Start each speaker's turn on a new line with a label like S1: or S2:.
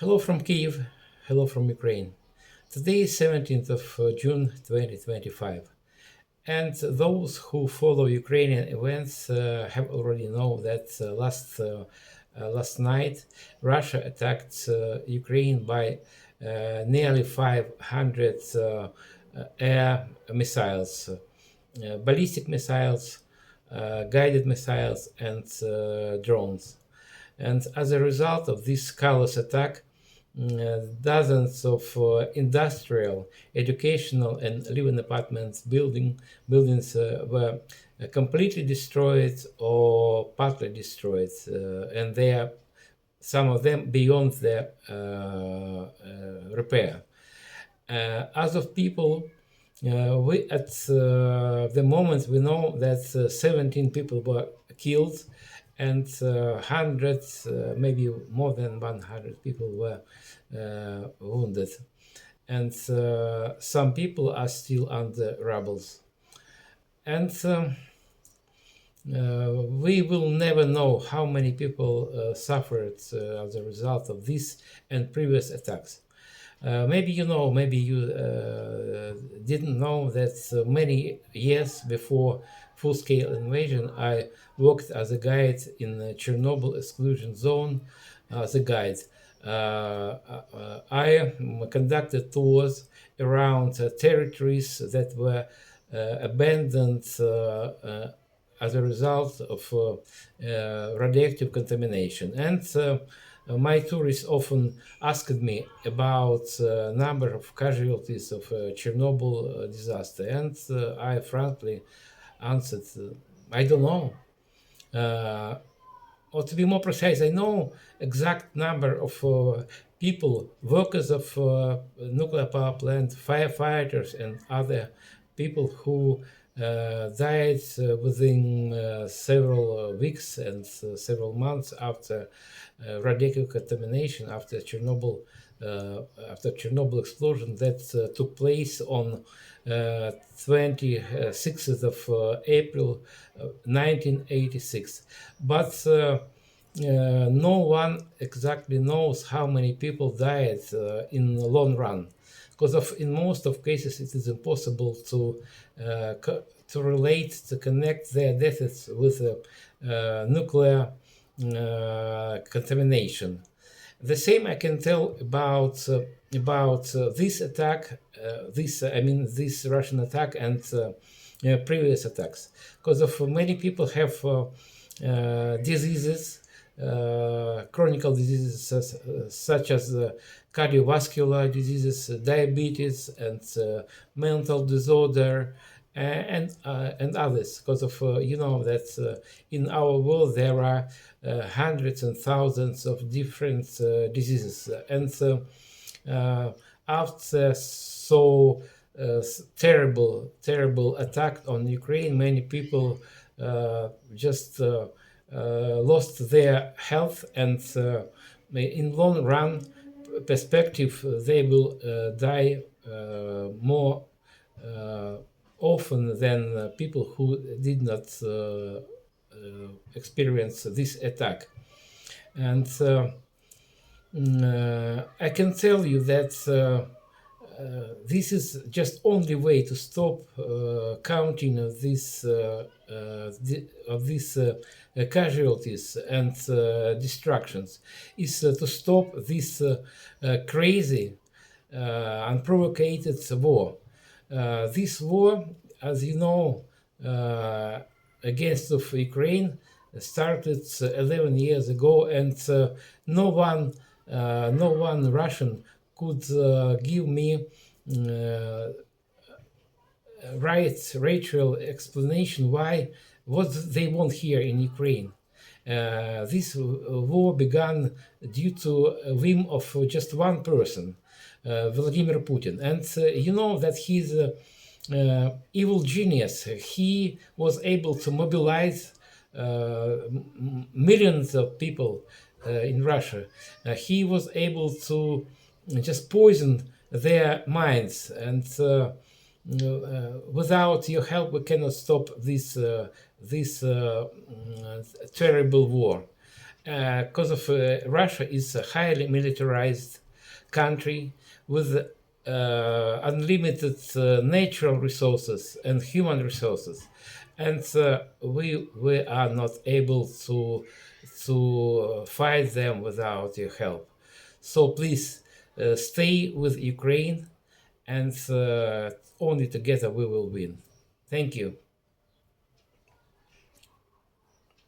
S1: Hello from Kyiv, hello from Ukraine. Today is 17th of June 2025, and those who follow Ukrainian events have already know that last night Russia attacked Ukraine by nearly 500 air missiles, ballistic missiles, guided missiles, and drones. And as a result of this callous attack, dozens of industrial, educational, and living apartments buildings were completely destroyed or partly destroyed, and they are some of them beyond their repair. As of people, we at the moment we know that 17 people were killed and hundreds, maybe more than 100 people were wounded, and some people are still under rubble. And we will never know how many people suffered as a result of this and previous attacks. Maybe you know, maybe you didn't know that many years before full-scale invasion, I worked as a guide in the Chernobyl exclusion zone as a guide. I conducted tours around territories that were abandoned as a result of radioactive contamination. And my tourists often asked me about number of casualties of Chernobyl disaster, and I frankly answered, I don't know. Or to be more precise, I know exact number of people, workers of nuclear power plant, firefighters, and other people who died within several weeks and several months after radioactive contamination, after Chernobyl explosion that took place on 26th of April 1986. But no one exactly knows how many people died in the long run, because in most of cases it is impossible to connect their deaths with nuclear contamination. The same I can tell about this attack, this Russian attack and previous attacks, because of many people have diseases, chronic diseases such as cardiovascular diseases, diabetes, and mental disorder, and others. Because of you know that in our world there are hundreds and thousands of different diseases, and after terrible attack on Ukraine, many people just lost their health, and in long run perspective they will die more often than people who did not experience this attack. And I can tell you that this is just only way to stop counting of these casualties and destructions, is to stop this crazy unprovoked war. This war, as you know, against of Ukraine started 11 years ago, and no one Russian could give me rational explanation what they want here in Ukraine. This war began due to a whim of just one person, Vladimir Putin, and you know that he's evil genius. He was able to mobilize millions of people in Russia. He was able to just poison their minds, and without your help we cannot stop this terrible war. because of Russia is a highly militarized country with unlimited natural resources and human resources, and we are not able to fight them without your help. So please stay with Ukraine, and only together we will win. Thank you.